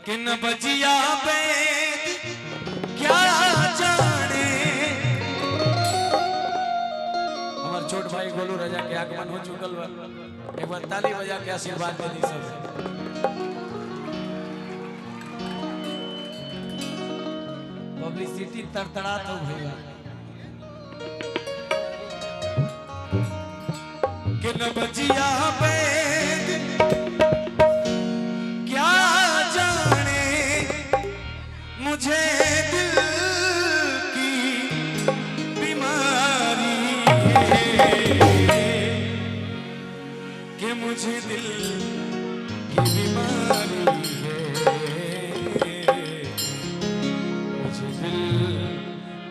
कि न बजिया बेद क्या जाने। हमारे छोट भाई गोलू राजा के आगमन हो चुकल बा, एक बार ताली बजा के आशीर्वाद दे दी सब। पब्लिसिटी तड़तड़ा तो भैया कि न बजिया बेद क्या जाने मुझे दिल की बीमारी है कि मुझे दिल की बीमारी है, मुझे दिल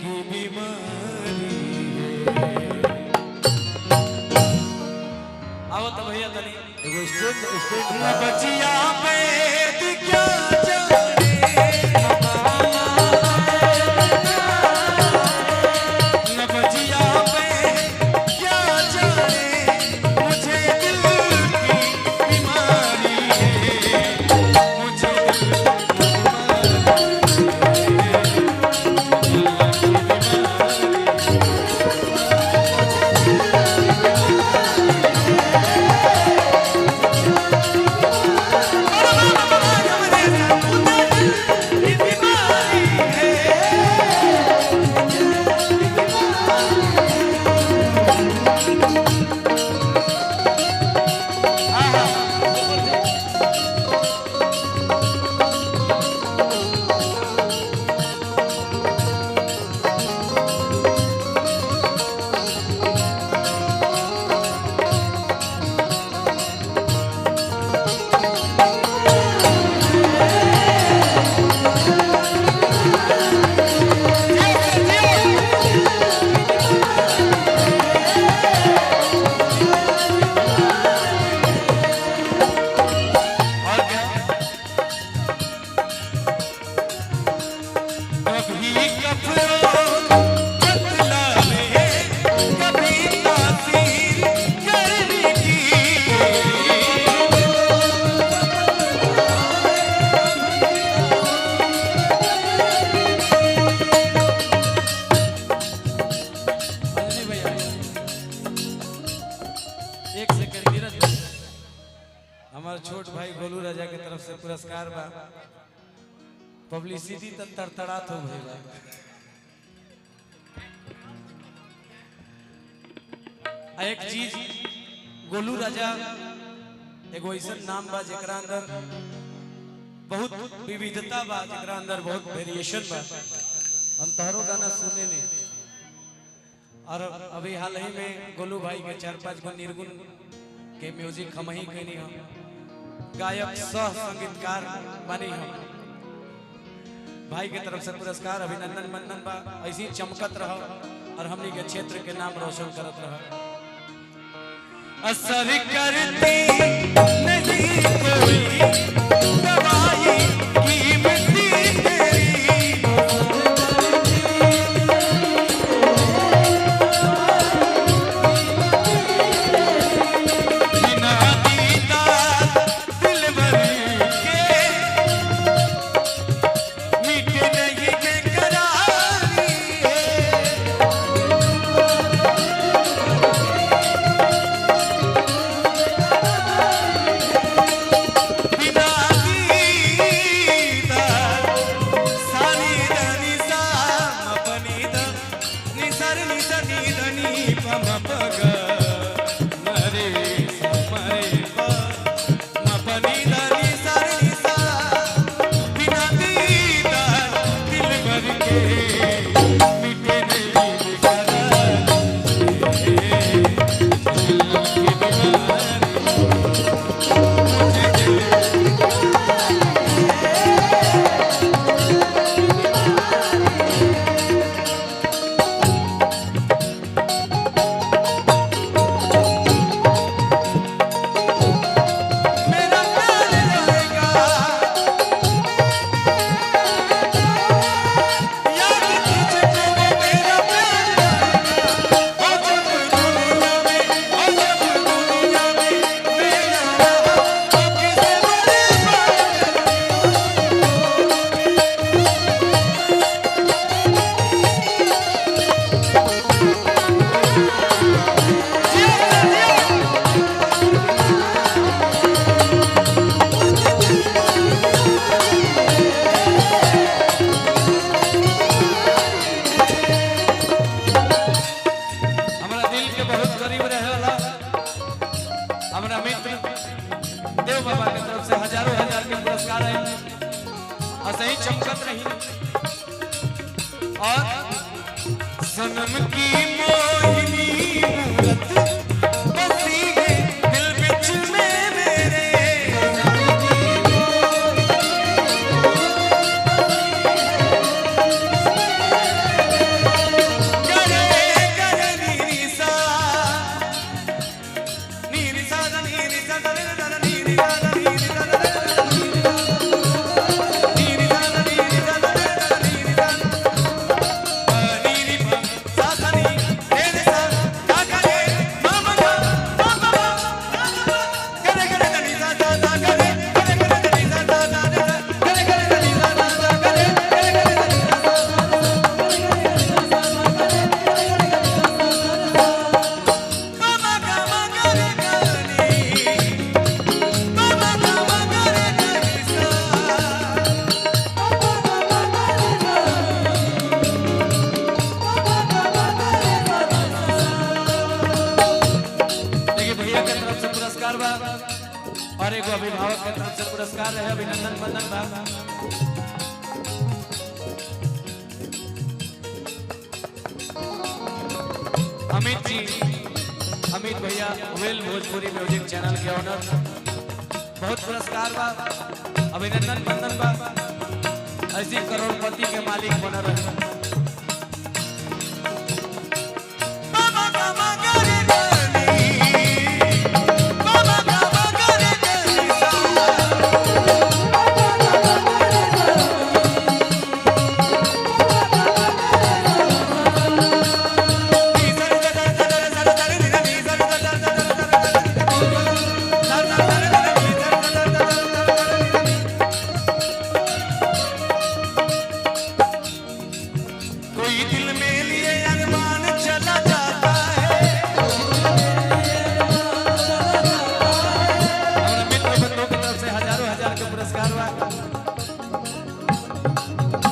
की बीमारी है। आओ तो भैया तनी एगो स्टेज न बचिया बेद क्या जाने, न बचिया बेद क्या जाने मुझे दिल की बीमारी है, मुझे दिल की हमारे छोट भाई गोलू राजा के तरफ से पुरस्कार बा। पब्लिसिटी तो तड़तड़ात हो भइला। एक चीज गोलू राजा एगो ऐसा नाम बा जेकरा अंदर बहुत विविधता बा, जेकरा अंदर बहुत वेरिएशन बा। हम तोहरो गाना सुने ने और अभी हाल ही में गोलू भाई के 4-5 गो निर्गुण के म्यूजिक हम ही कहनी हम गायक सह संगीतकार बनी हम। भाई के तरफ से पुरस्कार, अभिनंदन मंदन बा। ऐसी चमकत रहो और हमनी के क्षेत्र के नाम रोशन करत रहो। असर करती नहीं कोई दवाई कीमती तेरी, बिना दीदार दिलबर के मीठे नहीं के करारी है। बिना रहे वाला हमारा मित्र देव बाबा की तरफ से हजारों हजार के पुरस्कार है और सही चमकत रही और सनम की मोहिनी मूरत बसी है दिल बिच में मेरे और एक अभिभावक के तरफ से पुरस्कार रहे अभिनंदन बंदन बा अमित जी अमित भैया वेल भोजपुरी म्यूजिक चैनल के ऑनर बहुत पुरस्कार बा अभिनंदन बंदन बा ऐसी करोड़पति के मालिक बन रहे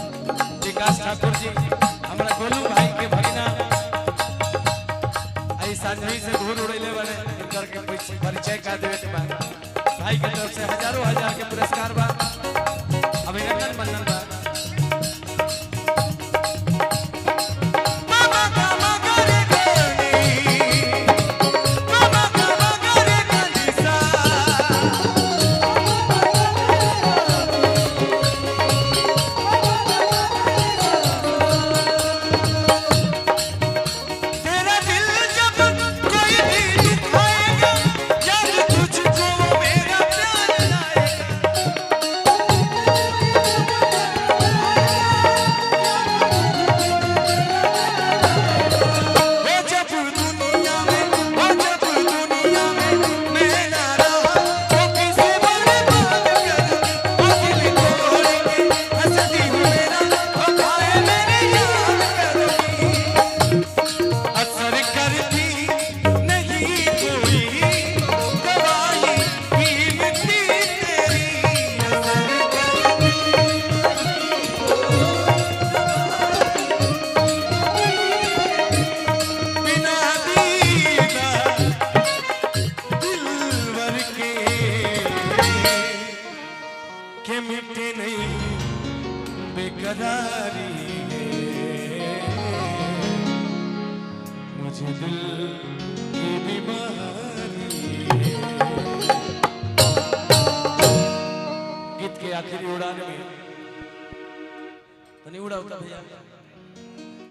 ठाकुर जी हमारा गोलू भाई के भगिना ऐसा नहीं से धूल उड़ेले वाले इनकर के परिचय का देवे के बाद भाई के तरफ से हजारों हजार के पुरस्कार बा अभिनंदन बंदन बा मुझे दिल की बीमारी गीत के आखिरी उड़ान में तो नहीं उड़ा होता भैया